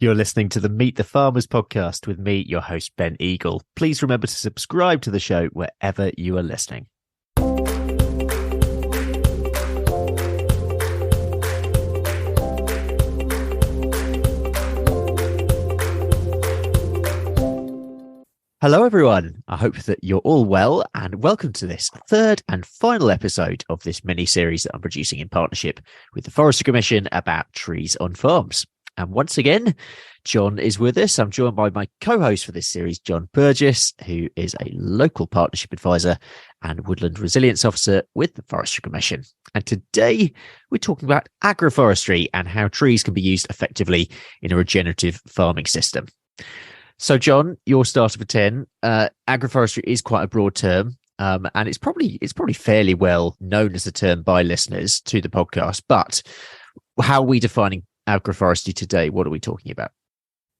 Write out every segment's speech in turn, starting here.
You're listening to the Meet the Farmers podcast with me, your host, Ben Eagle. Please remember to subscribe to the show wherever you are listening. Hello, everyone. I hope that you're all well, and welcome to this third and final episode of this mini-series that I'm producing in partnership with the Forestry Commission about trees on farms. And once again, John is with us. I'm joined by my co-host for this series, John Burgess, who is a local partnership advisor and woodland resilience officer with the Forestry Commission. And today we're talking about agroforestry and how trees can be used effectively in a regenerative farming system. So, John, your starter for 10. Agroforestry is quite a broad term, and it's probably fairly well known as a term by listeners to the podcast. But how are we defining agroforestry today? What are we talking about?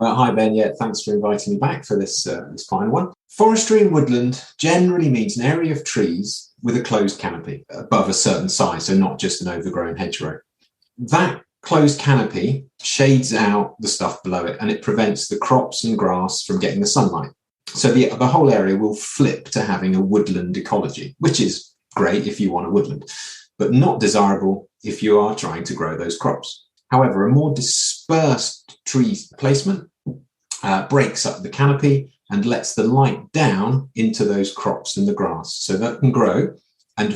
Hi, Ben. Yeah, thanks for inviting me back for this final one. Forestry and woodland generally means an area of trees with a closed canopy above a certain size, so not just an overgrown hedgerow. That closed canopy shades out the stuff below it, and it prevents the crops and grass from getting the sunlight. So the whole area will flip to having a woodland ecology, which is great if you want a woodland, but not desirable if you are trying to grow those crops. However, a more dispersed tree placement breaks up the canopy and lets the light down into those crops and the grass so that can grow, and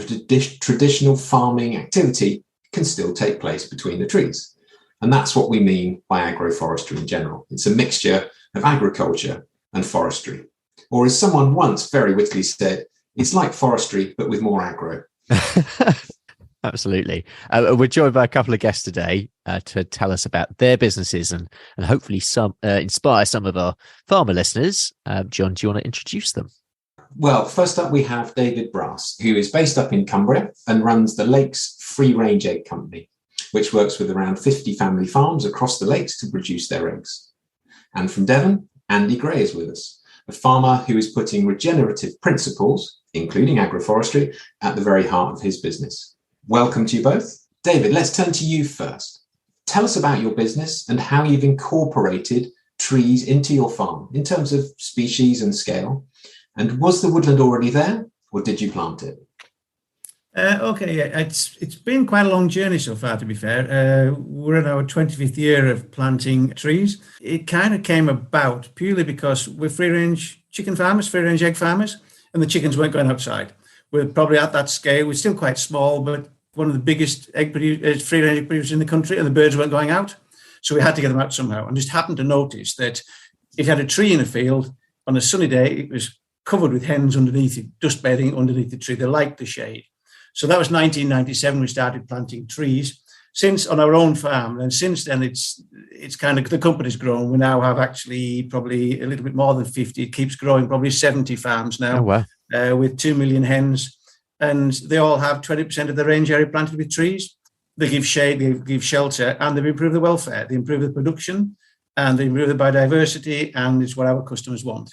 traditional farming activity can still take place between the trees. And that's what we mean by agroforestry in general. It's a mixture of agriculture and forestry. Or as someone once very wittily said, it's like forestry, but with more agro. Absolutely. We're joined by a couple of guests today to tell us about their businesses and hopefully inspire some of our farmer listeners. John, do you want to introduce them? Well, first up, we have David Brass, who is based up in Cumbria and runs the Lakes Free Range Egg Company, which works with around 50 family farms across the lakes to produce their eggs. And from Devon, Andy Gray is with us, a farmer who is putting regenerative principles, including agroforestry, at the very heart of his business. Welcome to you both. David, let's turn to you first. Tell us about your business and how you've incorporated trees into your farm in terms of species and scale. And was the woodland already there, or did you plant it? It's been quite a long journey so far, to be fair. We're in our 25th year of planting trees. It kind of came about purely because we're free-range chicken farmers, free-range egg farmers, and the chickens weren't going outside. We're probably at that scale. We're still quite small, but one of the biggest free-range egg producers in the country, and the birds weren't going out. So we had to get them out somehow, and just happened to notice that if you had a tree in a field, on a sunny day, it was covered with hens underneath it, dust bedding underneath the tree. They liked the shade. So that was 1997. We started planting trees. Since on our own farm, and since then it's kind of, the company's grown. We now have actually probably a little bit more than 50. It keeps growing, probably 70 farms now. Oh, wow. With 2 million hens. And they all have 20% of the range area planted with trees. They give shade, they give shelter, and they improve the welfare. They improve the production, and they improve the biodiversity, and it's what our customers want.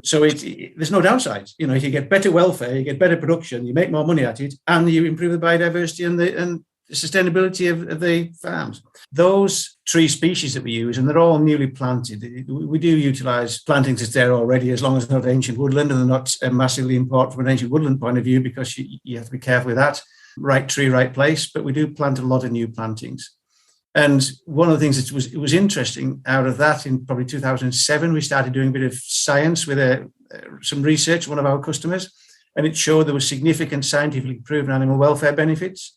So there's no downsides. You know, if you get better welfare, you get better production, you make more money at it, and you improve the biodiversity and the sustainability of the farms. Those tree species that we use, and they're all newly planted. We do utilise plantings that's there already, as long as they're not ancient woodland and they're not massively important from an ancient woodland point of view, because you have to be careful with that. Right tree, right place. But we do plant a lot of new plantings. And one of the things that was interesting out of that, in probably 2007, we started doing a bit of science with some research, one of our customers, and it showed there was significant scientifically proven animal welfare benefits.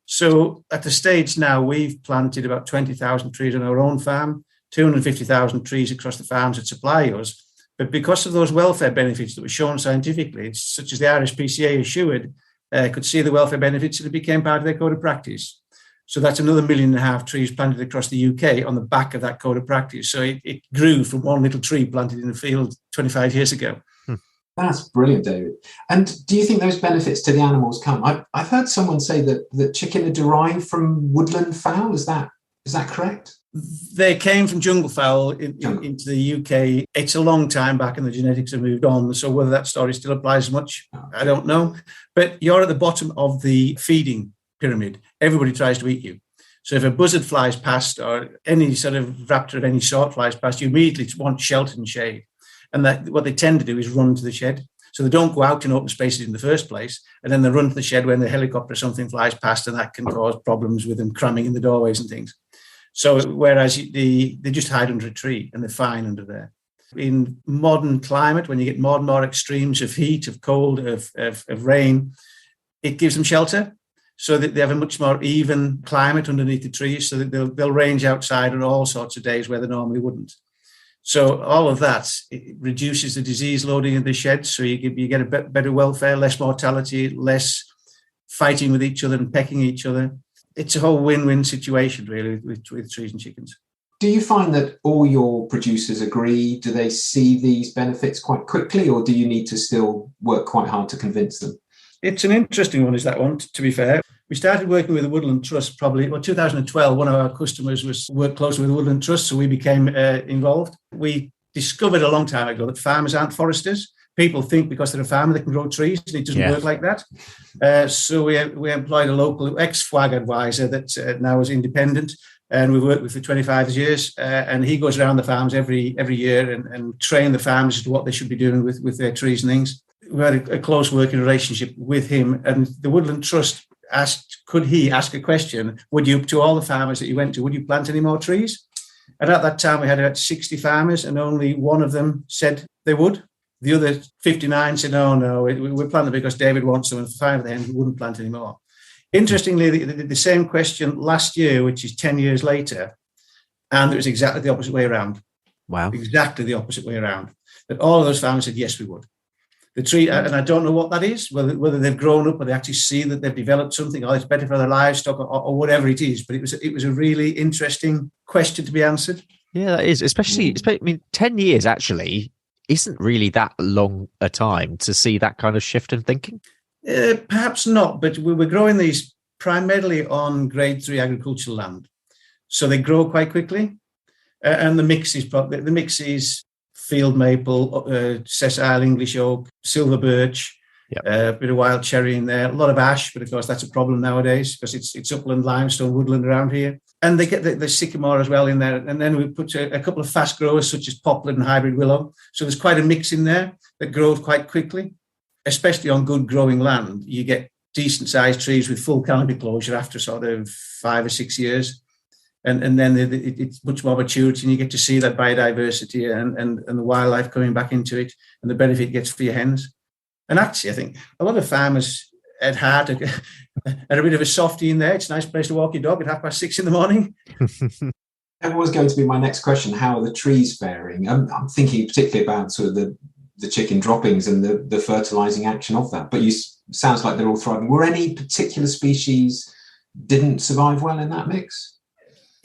So at the stage now, we've planted about 20,000 trees on our own farm, 250,000 trees across the farms that supply us. But because of those welfare benefits that were shown scientifically, such as the RSPCA assured, could see the welfare benefits, and it became part of their code of practice. So that's another 1.5 million trees planted across the UK on the back of that code of practice. So it grew from one little tree planted in a field 25 years ago. That's brilliant, David. And do you think those benefits to the animals come? I've heard someone say that chicken are derived from woodland fowl. Is that correct? They came from jungle fowl into the UK. It's a long time back and the genetics have moved on. So whether that story still applies much, I don't know. But you're at the bottom of the feeding pyramid. Everybody tries to eat you. So if a buzzard flies past or any sort of raptor of any sort flies past, you immediately want shelter and shade. And that what they tend to do is run to the shed. So they don't go out in open spaces in the first place, and then they run to the shed when the helicopter or something flies past, and that can cause problems with them cramming in the doorways and things. So whereas they just hide under a tree and they're fine under there. In modern climate, when you get more and more extremes of heat, of cold, of rain, it gives them shelter so that they have a much more even climate underneath the trees, so that they'll range outside on all sorts of days where they normally wouldn't. So all of that, it reduces the disease loading in the sheds, so you get a better welfare, less mortality, less fighting with each other and pecking each other. It's a whole win-win situation, really, with trees and chickens. Do you find that all your producers agree? Do they see these benefits quite quickly, or do you need to still work quite hard to convince them? It's an interesting one, is that one, to be fair. We started working with the Woodland Trust probably, 2012. One of our customers worked closely with the Woodland Trust, so we became involved. We discovered a long time ago that farmers aren't foresters. People think because they're a farmer they can grow trees, and it doesn't work like that. So we employed a local ex-FWAG advisor that now is independent, and we've worked with for 25 years. And he goes around the farms every year and train the farmers as to what they should be doing with their trees and things. We had a close working relationship with him, and the Woodland Trust asked, could he ask a question? To all the farmers that he went to, would you plant any more trees? And at that time, we had about 60 farmers, and only one of them said they would. The other 59 said, no, we're planting because David wants them, and 5 of them wouldn't plant anymore. Interestingly, the same question last year, which is 10 years later, and it was exactly the opposite way around. Wow. Exactly the opposite way around. That all of those farmers said, yes, we would. The tree, and I don't know what that is, whether they've grown up or they actually see that they've developed something, or it's better for their livestock, or whatever it is. But it was a really interesting question to be answered. Yeah, that is, especially, I mean, 10 years actually isn't really that long a time to see that kind of shift in thinking. Perhaps not, but we were growing these primarily on grade 3 agricultural land. So they grow quite quickly. And the mix is field maple, sessile English oak, silver birch, a bit of wild cherry in there, a lot of ash, but of course that's a problem nowadays because it's upland limestone woodland around here. And they get the sycamore as well in there. And then we put a couple of fast growers such as poplar and hybrid willow. So there's quite a mix in there that grows quite quickly, especially on good growing land. You get decent sized trees with full canopy closure after sort of 5 or 6 years. And then it's much more maturity, and you get to see that biodiversity and the wildlife coming back into it, and the benefit it gets for your hens. And actually, I think a lot of farmers at heart are a bit of a softie in there. It's a nice place to walk your dog at 6:30 in the morning. That was going to be my next question. How are the trees faring? I'm thinking particularly about sort of the chicken droppings and the fertilizing action of that. But sounds like they're all thriving. Were any particular species didn't survive well in that mix?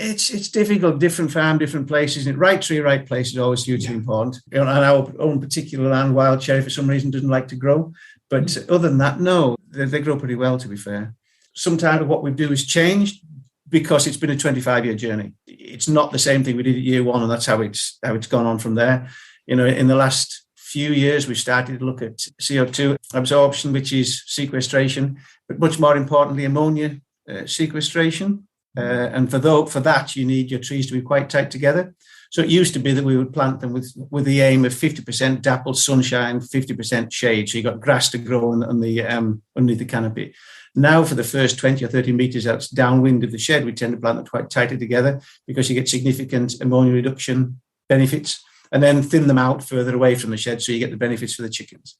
It's difficult, different farm, different places. Right tree, right place is always hugely important. On our own particular land, wild cherry for some reason doesn't like to grow. But other than that, no, they grow pretty well, to be fair. Sometimes what we do is changed because it's been a 25-year journey. It's not the same thing we did at year one, and that's how it's gone on from there. In the last few years, we started to look at CO2 absorption, which is sequestration, but much more importantly, ammonia sequestration. And for that, you need your trees to be quite tight together. So it used to be that we would plant them with the aim of 50% dappled sunshine, 50% shade. So you got grass to grow underneath the canopy. Now, for the first 20 or 30 meters that's downwind of the shed, we tend to plant them quite tightly together because you get significant ammonia reduction benefits, and then thin them out further away from the shed so you get the benefits for the chickens.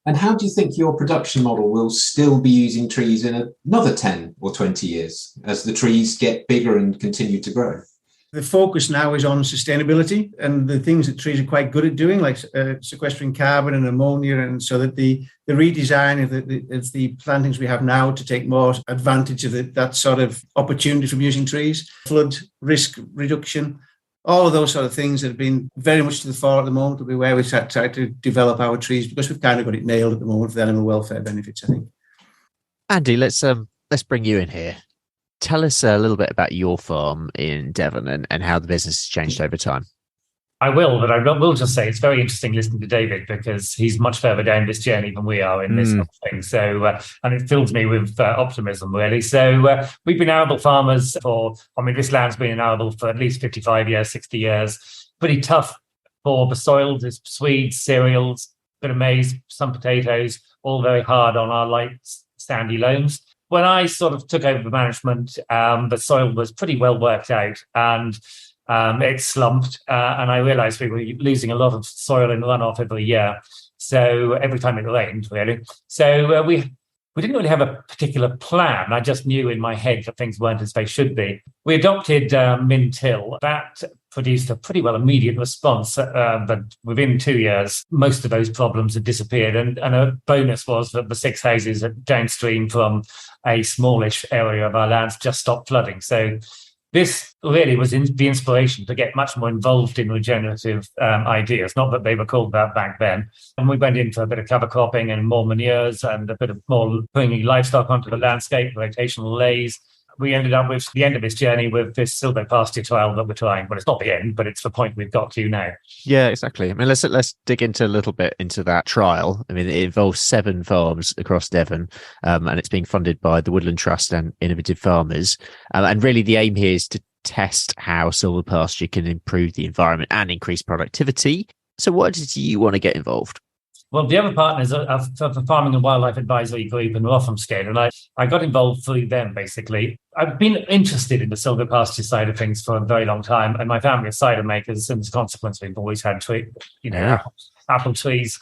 And how do you think your production model will still be using trees in another 10 or 20 years as the trees get bigger and continue to grow? The focus now is on sustainability and the things that trees are quite good at doing, like sequestering carbon and ammonia, and so that the redesign of the plantings we have now to take more advantage of that sort of opportunity from using trees, flood risk reduction, all of those sort of things that have been very much to the fore at the moment will be where we try to develop our trees, because we've kind of got it nailed at the moment for the animal welfare benefits, I think. Andy, let's bring you in here. Tell us a little bit about your farm in Devon and how the business has changed over time. I will, but I will just say it's very interesting listening to David because he's much further down this journey than we are in this sort of thing. So, and it fills me with optimism, really. So we've been arable farmers this land's been in arable for at least 55 years, 60 years. Pretty tough for the soil. There's Swedes, cereals, bit of maize, some potatoes, all very hard on our light, sandy loams. When I sort of took over the management, the soil was pretty well worked out and it slumped, and I realised we were losing a lot of soil in runoff every year. So every time it rained, really. So we didn't really have a particular plan. I just knew in my head that things weren't as they should be. We adopted Min-till. That produced a pretty well immediate response. But within 2 years, most of those problems had disappeared. And a bonus was that the 6 houses downstream from a smallish area of our lands just stopped flooding. So this really was the inspiration to get much more involved in regenerative ideas, not that they were called that back then. And we went into a bit of cover cropping and more manures and a bit of more bringing livestock onto the landscape, rotational lays. We ended up with the end of this journey with this silvo pasture trial that we're trying. Well, it's not the end, but it's the point we've got to now. Yeah, exactly. I mean, let's dig into a little bit into that trial. I mean, it involves 7 farms across Devon, and it's being funded by the Woodland Trust and Innovative Farmers. And really, the aim here is to test how silvo pasture can improve the environment and increase productivity. So, what did you want to get involved? Well, the other partners are the Farming and Wildlife Advisory Group and Rothamsted, and I got involved through them, basically. I've been interested in the silvo pasture side of things for a very long time, and my family are cider makers, and as a consequence, we've always had apple trees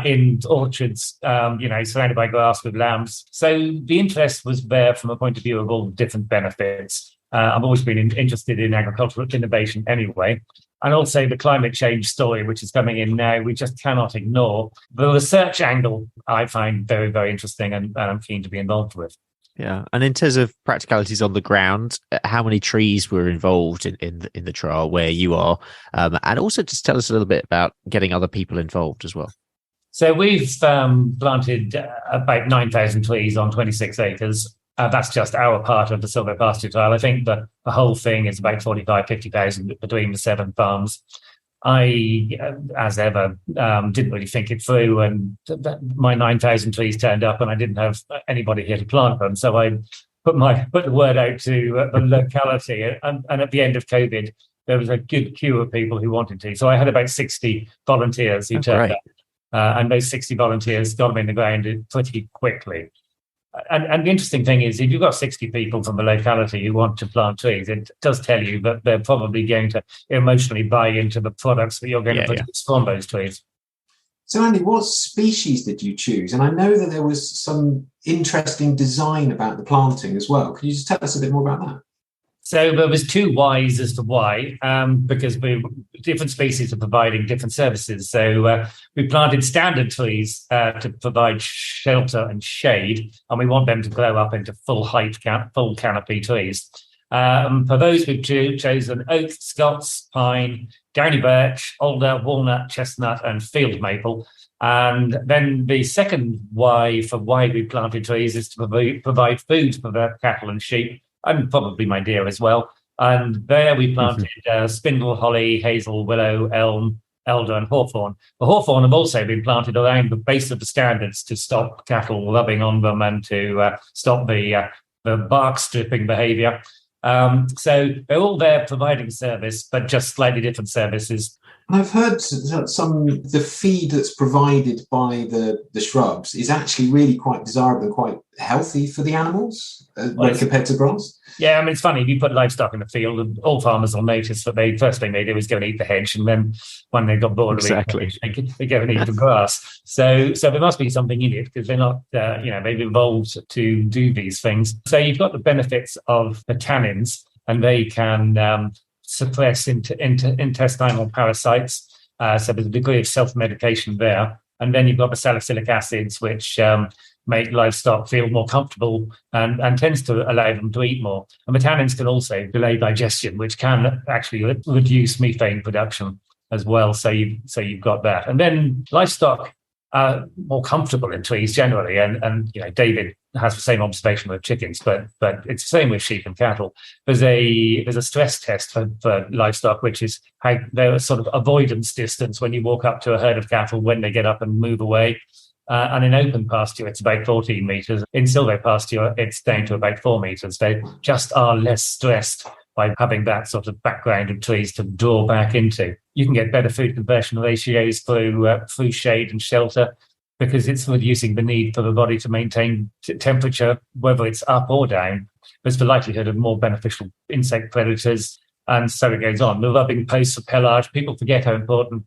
in orchards, surrounded by grass with lambs. So the interest was there from a point of view of all the different benefits. I've always been interested in agricultural innovation anyway. And also the climate change story, which is coming in now, we just cannot ignore. The research angle I find very, very interesting and I'm keen to be involved with. Yeah. And in terms of practicalities on the ground, how many trees were involved in the trial where you are? And also just tell us a little bit about getting other people involved as well. So we've planted about 9,000 trees on 26 acres. That's just our part of the silvo pasture trial. I think the whole thing is about 50,000 between the 7 farms. I, as ever, didn't really think it through, and my 9,000 trees turned up, and I didn't have anybody here to plant them. So I put the word out to the locality, and at the end of COVID, there was a good queue of people who wanted to. So I had about 60 volunteers who turned up, and those 60 volunteers got them in the ground pretty quickly. And the interesting thing is, if you've got 60 people from the locality who want to plant trees, it does tell you that they're probably going to emotionally buy into the products that you're going to produce from those trees. So, Andy, what species did you choose? And I know that there was some interesting design about the planting as well. Could you just tell us a bit more about that? So there was 2 whys as to why, because different species are providing different services. So we planted standard trees to provide shelter and shade, and we want them to grow up into full height, full canopy trees. For those, we've chosen oak, Scots, pine, downy birch, alder, walnut, chestnut, and field maple. And then the second why for why we planted trees is to provide food for the cattle and sheep, and probably my deer as well. And there we planted spindle, holly, hazel, willow, elm, elder, and hawthorn. The hawthorn have also been planted around the base of the standards to stop cattle rubbing on them and to stop the bark stripping behaviour. So they're all there providing service, but just slightly different services. I've heard the feed that's provided by the shrubs is actually really quite desirable and quite healthy for the animals when compared to grass. Yeah, I mean, it's funny, if you put livestock in the field, and all farmers will notice that the first thing they do is go and eat the hedge, and then when they got bored of eating the hedge, they go and eat the grass. So there must be something in it, because they're not, they've evolved to do these things. So you've got the benefits of the tannins, and they can suppress intestinal parasites. So there's a degree of self-medication there. And then you've got the salicylic acids, which make livestock feel more comfortable and tends to allow them to eat more. And the tannins can also delay digestion, which can actually reduce methane production as well. So you've got that. And then livestock more comfortable in trees generally. And David has the same observation with chickens, but it's the same with sheep and cattle. There's a stress test for livestock, which is how their sort of avoidance distance when you walk up to a herd of cattle when they get up and move away. And in open pasture, it's about 14 meters. In silvo pasture, it's down to about 4 meters. They just are less stressed by having that sort of background of trees to draw back into. You can get better food conversion ratios through shade and shelter, because it's reducing the need for the body to maintain temperature, whether it's up or down. There's the likelihood of more beneficial insect predators, and so it goes on. The rubbing posts of pelage, people forget how important,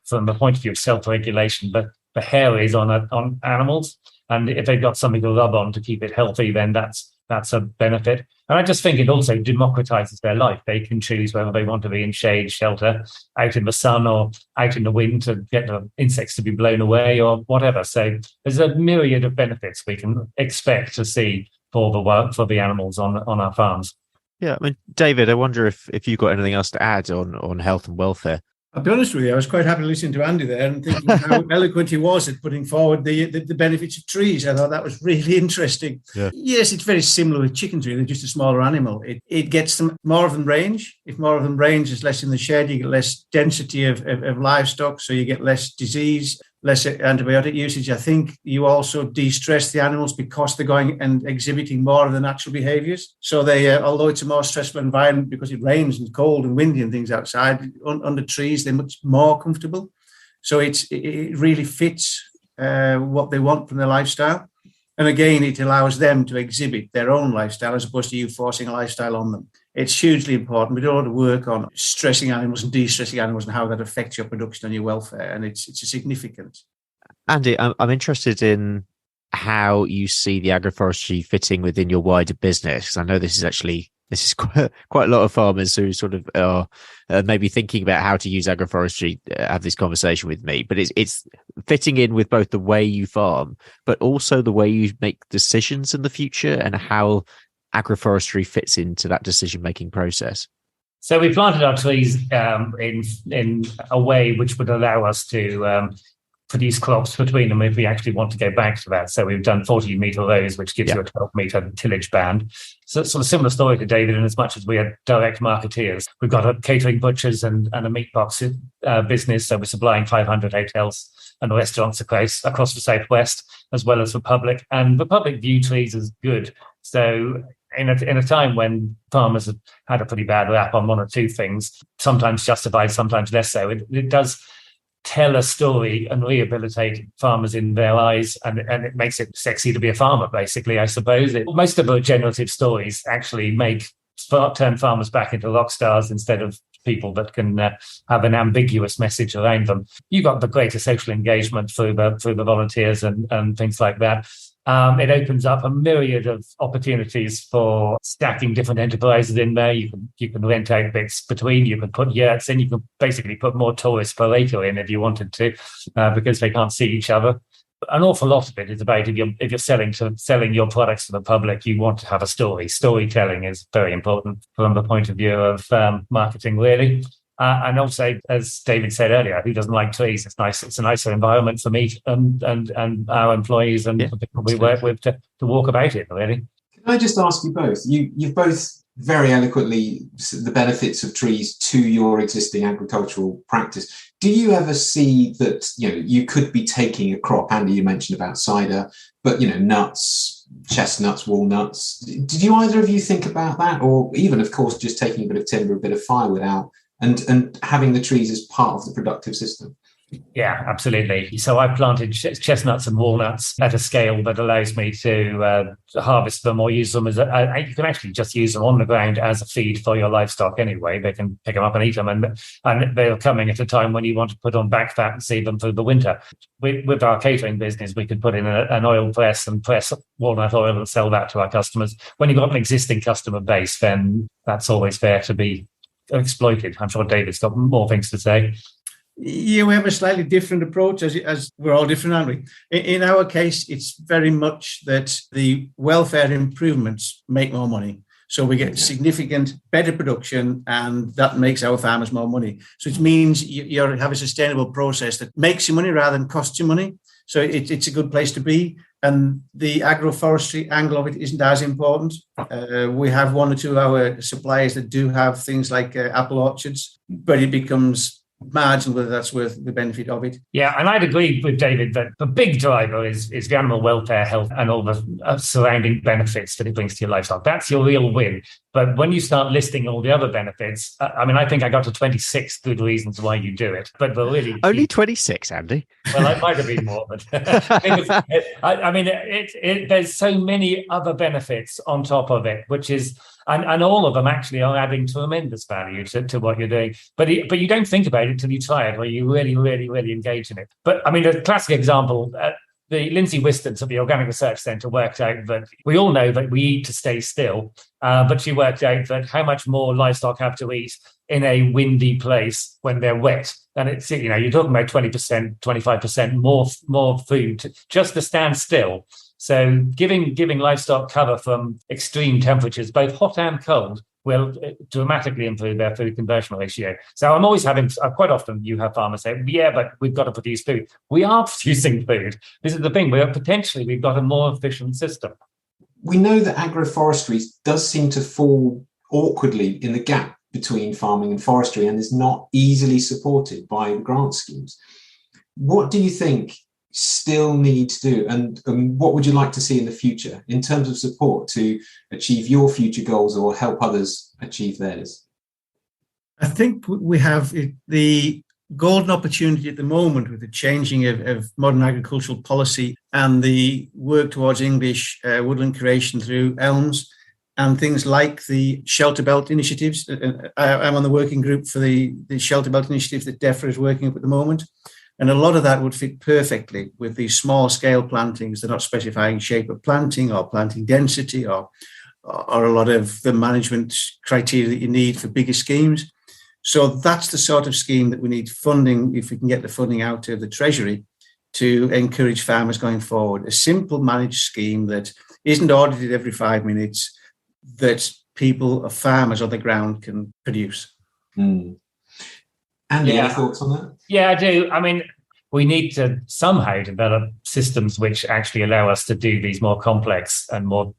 from the point of view of self-regulation, but the hair is on animals. And if they've got something to rub on to keep it healthy, then that's a benefit. And I just think it also democratizes their life. They can choose whether they want to be in shade, shelter, out in the sun, or out in the wind to get the insects to be blown away, or whatever. So there's a myriad of benefits we can expect to see for the animals on our farms. Yeah, I mean, David, I wonder if you've got anything else to add on health and welfare. I'll be honest with you, I was quite happy listening to Andy there and thinking how eloquent he was at putting forward the benefits of trees. I thought that was really interesting. Yeah. Yes, it's very similar with chickens, really, just a smaller animal. It gets them more of them range. If more of them range, there's less in the shed, you get less density of livestock, so you get less disease, less antibiotic usage. I think you also de-stress the animals because they're going and exhibiting more of the natural behaviours. So although it's a more stressful environment because it rains and cold and windy and things outside, under trees, they're much more comfortable. So it really fits what they want from their lifestyle. And again, it allows them to exhibit their own lifestyle as opposed to you forcing a lifestyle on them. It's hugely important. We do a lot of work on stressing animals and de-stressing animals and how that affects your production and your welfare. And it's a significant. Andy, I'm interested in how you see the agroforestry fitting within your wider business. I know this is quite a lot of farmers who sort of are maybe thinking about how to use agroforestry, have this conversation with me, but it's fitting in with both the way you farm, but also the way you make decisions in the future and how agroforestry fits into that decision-making process. So we planted our trees in a way which would allow us to produce crops between them if we actually want to go back to that. So we've done 40-meter rows, which gives you a 12-meter tillage band. So it's sort of similar story to David, in as much as we are direct marketeers. We've got a catering, butchers and a meat box business. So we're supplying 500 hotels and restaurants across the Southwest, as well as the public. And the public view trees as good. So in a time when farmers have had a pretty bad rap on one or two things, sometimes justified, sometimes less so, it does tell a story and rehabilitate farmers in their eyes, and it makes it sexy to be a farmer, basically, I suppose. Most of the regenerative stories actually turn farmers back into rock stars instead of people that can have an ambiguous message around them. You got the greater social engagement through the volunteers and things like that. It opens up a myriad of opportunities for stacking different enterprises in there. You can rent out bits between. You can put yurts in. You can basically put more tourists per acre in if you wanted to, because they can't see each other. An awful lot of it is about if you're selling your products to the public, you want to have a story. Storytelling is very important from the point of view of marketing, really. And also, as David said earlier, who doesn't like trees? It's nice. It's a nicer environment for me and our employees and the people we work with to walk about it, really. Can I just ask you both? You've both very eloquently the benefits of trees to your existing agricultural practice. Do you ever see that you could be taking a crop? Andy, you mentioned about cider, but nuts, chestnuts, walnuts. Did you either of you think about that, or even, of course, just taking a bit of timber, a bit of firewood out? And having the trees as part of the productive system? Yeah, absolutely. So I planted chestnuts and walnuts at a scale that allows me to harvest them or use them as you can actually just use them on the ground as a feed for your livestock anyway. They can pick them up and eat them, and they're coming at a time when you want to put on back fat and save them through the winter. With our catering business, we could put in an oil press and press walnut oil and sell that to our customers. When you've got an existing customer base, then that's always fair to be exploited. I'm sure David's got more things to say. Yeah, we have a slightly different approach, as we're all different, aren't we? In our case, it's very much that the welfare improvements make more money. So we get significant, better production, and that makes our farmers more money. So it means you have a sustainable process that makes you money rather than costs you money. So it's a good place to be. And the agroforestry angle of it isn't as important. We have one or two of our suppliers that do have things like apple orchards, but it becomes marginal whether that's worth the benefit of it. Yeah, and I'd agree with David that the big driver is the animal welfare, health, and all the surrounding benefits that it brings to your livestock. That's your real win. But when you start listing all the other benefits, I think I got to 26 good reasons why you do it. But the really only 26, Andy. Well, it might have been more, but there's so many other benefits on top of it, which is, and all of them actually are adding tremendous value to what you're doing. But you don't think about it till you try it, or you really, really, really engage in it. But a classic example. The Lindsay Wistons at the Organic Research Centre worked out that we all know that we eat to stay still, but she worked out that how much more livestock have to eat in a windy place when they're wet. And it's, you're talking about 20%, 25% more food just to stand still. So giving livestock cover from extreme temperatures, both hot and cold, will dramatically improve their food conversion ratio. So I'm always quite often you have farmers say, yeah, but we've got to produce food. We are producing food. This is the thing. We've got a more efficient system. We know that agroforestry does seem to fall awkwardly in the gap between farming and forestry and is not easily supported by the grant schemes. What do you think still need to do, and what would you like to see in the future in terms of support to achieve your future goals or help others achieve theirs? I think we have the golden opportunity at the moment with the changing of modern agricultural policy and the work towards English woodland creation through elms and things like the shelter belt initiatives. I'm on the working group for the shelter belt initiative that DEFRA is working up at the moment. And a lot of that would fit perfectly with these small scale plantings. They're not specifying shape of planting or planting density or a lot of the management criteria that you need for bigger schemes. So that's the sort of scheme that we need funding, if we can get the funding out of the Treasury, to encourage farmers going forward. A simple managed scheme that isn't audited every 5 minutes, that people, farmers on the ground can produce. Andy, any thoughts on that? Yeah, I do. We need to somehow develop systems which actually allow us to do these more complex and more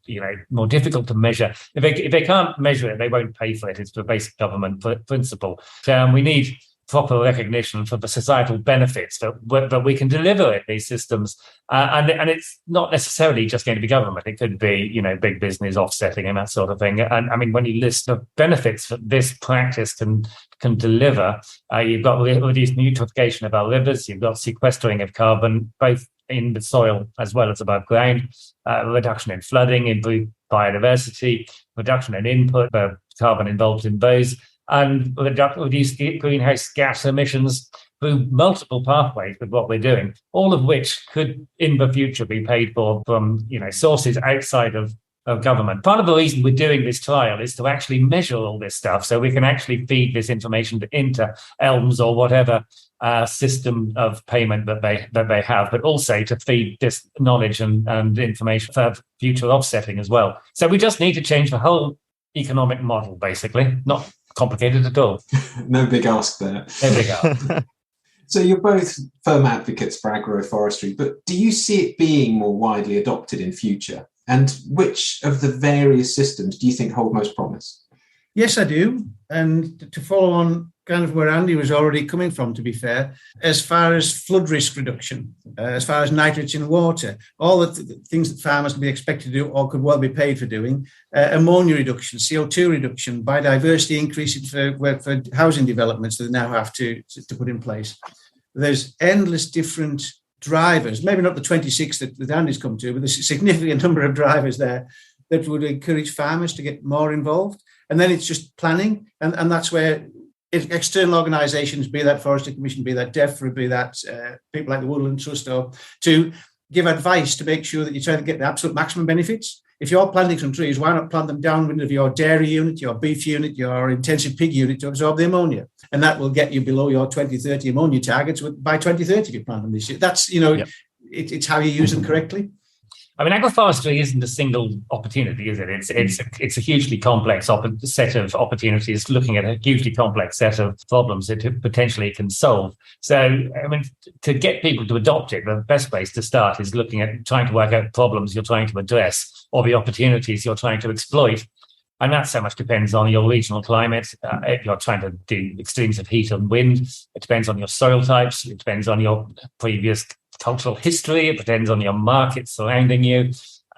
difficult to measure. If they can't measure it, they won't pay for it. It's the basic government principle. We need proper recognition for the societal benefits that we can deliver in these systems. And it's not necessarily just going to be government. It could be, big business offsetting and that sort of thing. And when you list the benefits that this practice can deliver, you've got reduced eutrophication of our rivers, you've got sequestering of carbon, both in the soil as well as above ground, reduction in flooding, improved biodiversity, reduction in input, the carbon involved in those, and reduce greenhouse gas emissions through multiple pathways with what we're doing, all of which could in the future be paid for from sources outside of government. Part of the reason we're doing this trial is to actually measure all this stuff so we can actually feed this information into ELMS or whatever system of payment that they have, but also to feed this knowledge and information for future offsetting as well. So we just need to change the whole economic model, basically. Not complicated at all. No big ask there. No big ask. So you're both firm advocates for agroforestry, but do you see it being more widely adopted in future? And which of the various systems do you think hold most promise? Yes, I do. And to follow on kind of where Andy was already coming from, to be fair, as far as flood risk reduction, as far as nitrates in water, all the things that farmers can be expected to do or could well be paid for doing, ammonia reduction, CO2 reduction, biodiversity increasing for housing developments that they now have to put in place. There's endless different drivers, maybe not the 26 that Andy's come to, but there's a significant number of drivers there that would encourage farmers to get more involved. And then it's just planning. And that's where external organisations, be that Forestry Commission, be that DEFRA, be that people like the Woodland Trust, or to give advice to make sure that you try to get the absolute maximum benefits. If you're planting some trees, why not plant them downwind of your dairy unit, your beef unit, your intensive pig unit to absorb the ammonia? And that will get you below your 2030 ammonia targets by 2030 if you plant them this year. That's, It's how you use them correctly. I mean, agroforestry isn't a single opportunity, is it? It's a hugely complex set of opportunities, looking at a hugely complex set of problems that it potentially can solve. So, I mean, to get people to adopt it, the best place to start is looking at trying to work out problems you're trying to address or the opportunities you're trying to exploit. And that so much depends on your regional climate. If you're trying to do extremes of heat and wind, it depends on your soil types. It depends on your previous cultural history. It depends on your market surrounding you.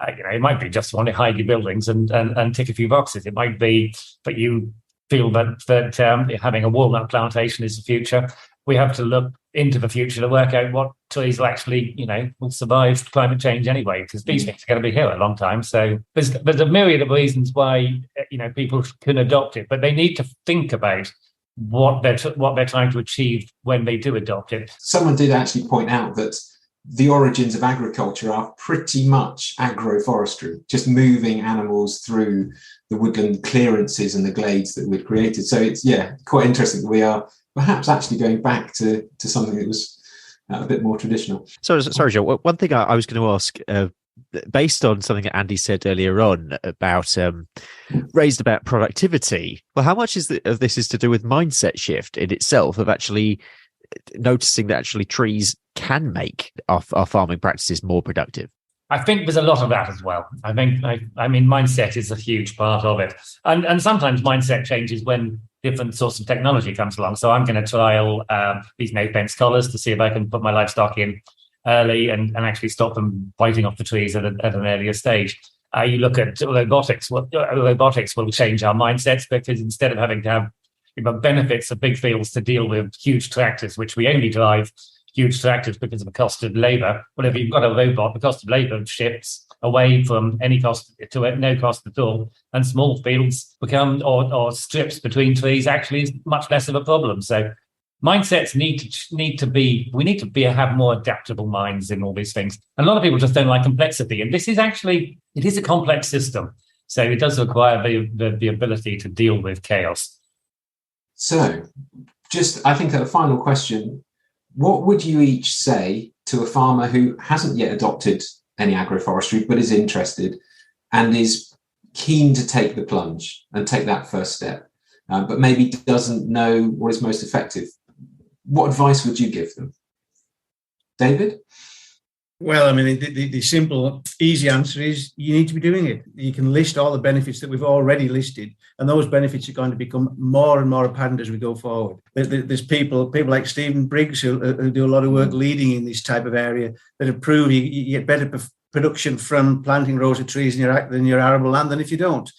It might be just want to hide your buildings and tick a few boxes. It might be that you feel that having a walnut plantation is the future. We have to look into the future to work out what trees will actually, will survive climate change anyway, because these things are going to be here a long time. So there's a myriad of reasons why, people can adopt it, but they need to think about what they're trying to achieve when they do adopt it. Someone did actually point out that the origins of agriculture are pretty much agroforestry, just moving animals through the woodland clearances and the glades that we've created. So it's, quite interesting that we are perhaps actually going back to something that was a bit more traditional. Sorry, Joe. One thing I was going to ask, based on something that Andy said earlier on about raised about productivity. Well, how much of this is to do with mindset shift in itself, of actually noticing that actually trees can make our farming practices more productive? I think there's a lot of that as well. I mean, mindset is a huge part of it. And sometimes mindset changes when different sorts of technology comes along. So I'm going to trial these no fence collars to see if I can put my livestock in early and actually stop them biting off the trees at an earlier stage. You look at robotics. Well, robotics will change our mindsets, because instead of having to have benefits of big fields to deal with huge tractors, which we only drive huge tractors because of the cost of labour. Well, if you've got a robot, the cost of labour shifts away from any cost to no cost at all, and small fields become, or strips between trees, actually is much less of a problem. So mindsets need to have more adaptable minds in all these things. And a lot of people just don't like complexity, and it is a complex system. So it does require the ability to deal with chaos. So, I think a final question. What would you each say to a farmer who hasn't yet adopted any agroforestry, but is interested and is keen to take the plunge and take that first step, but maybe doesn't know what is most effective? What advice would you give them? David? Well, I mean, the simple, easy answer is you need to be doing it. You can list all the benefits that we've already listed, and those benefits are going to become more and more apparent as we go forward. There's people like Stephen Briggs who do a lot of work leading in this type of area that have proved you get better production from planting rows of trees than your arable land than if you don't.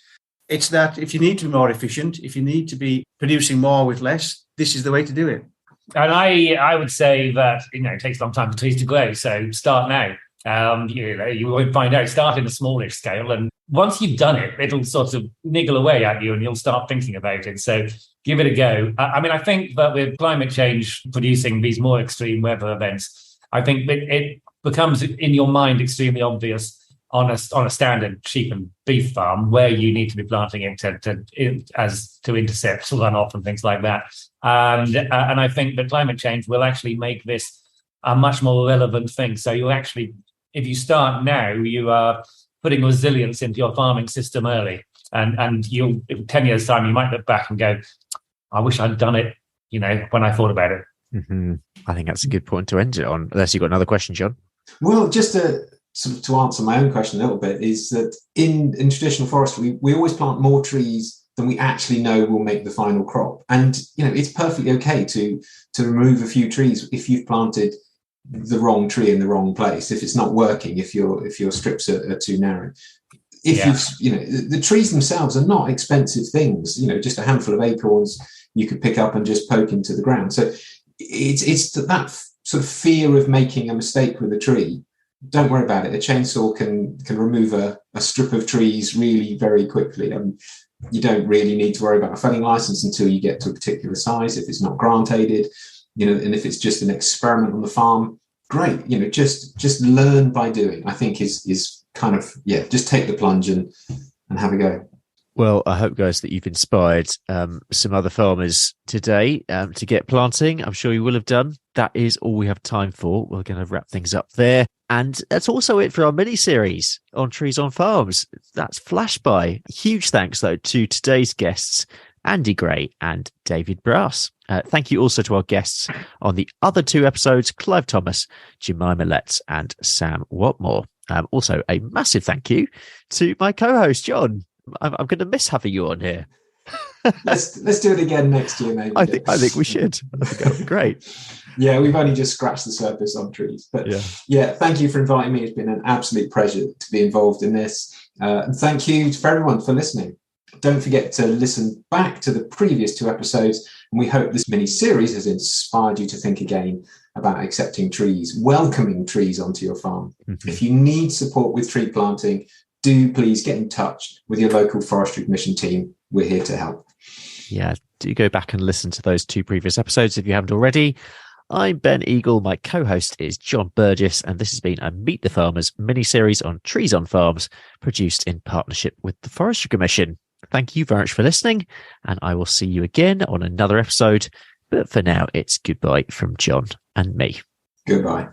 It's that if you need to be more efficient, if you need to be producing more with less, this is the way to do it. And I would say that, it takes a long time for trees to grow. So start now. You won't find out. Start in a smallish scale. And once you've done it, it'll sort of niggle away at you and you'll start thinking about it. So give it a go. I think that with climate change producing these more extreme weather events, I think it becomes in your mind extremely obvious on a standard sheep and beef farm where you need to be planting it to intercept runoff and things like that. And I think that climate change will actually make this a much more relevant thing. So you actually, if you start now, you are putting resilience into your farming system early. And you'll, in 10 years' time, you might look back and go, I wish I'd done it, when I thought about it. Mm-hmm. I think that's a good point to end it on, unless you've got another question, John. Well, just to answer my own question a little bit, is that in traditional forestry, we always plant more trees than we actually know will make the final crop. And, it's perfectly okay to remove a few trees if you've planted the wrong tree in the wrong place, if it's not working, if your strips are too narrow. The trees themselves are not expensive things, just a handful of acorns you could pick up and just poke into the ground. So it's that sort of fear of making a mistake with a tree. Don't worry about it. A chainsaw can remove a strip of trees really very quickly. You don't really need to worry about a felling license until you get to a particular size. If it's not grant-aided, and if it's just an experiment on the farm, great. Just learn by doing. I think is kind of just take the plunge and have a go. Well, I hope, guys, that you've inspired some other farmers today to get planting. I'm sure you will have done. That is all we have time for. We're going to wrap things up there. And that's also it for our mini-series on Trees on Farms. That's flashed by. Huge thanks, though, to today's guests, Andy Gray and David Brass. Thank you also to our guests on the other 2 episodes, Clive Thomas, Jemima Letts, and Sam Watmore. Also, a massive thank you to my co-host, John. I'm going to miss having you on here. Let's do it again next year, maybe. I think we should. I think that would be great. Yeah, we've only just scratched the surface on trees. But yeah, thank you for inviting me. It's been an absolute pleasure to be involved in this. And thank you for everyone for listening. Don't forget to listen back to the previous 2 episodes. And we hope this mini-series has inspired you to think again about accepting trees, welcoming trees onto your farm. Mm-hmm. If you need support with tree planting, do please get in touch with your local Forestry Commission team. We're here to help. Yeah, do go back and listen to those 2 previous episodes if you haven't already. I'm Ben Eagle. My co-host is John Burgess, and this has been a Meet the Farmers mini-series on trees on farms, produced in partnership with the Forestry Commission. Thank you very much for listening, and I will see you again on another episode. But for now, it's goodbye from John and me. Goodbye.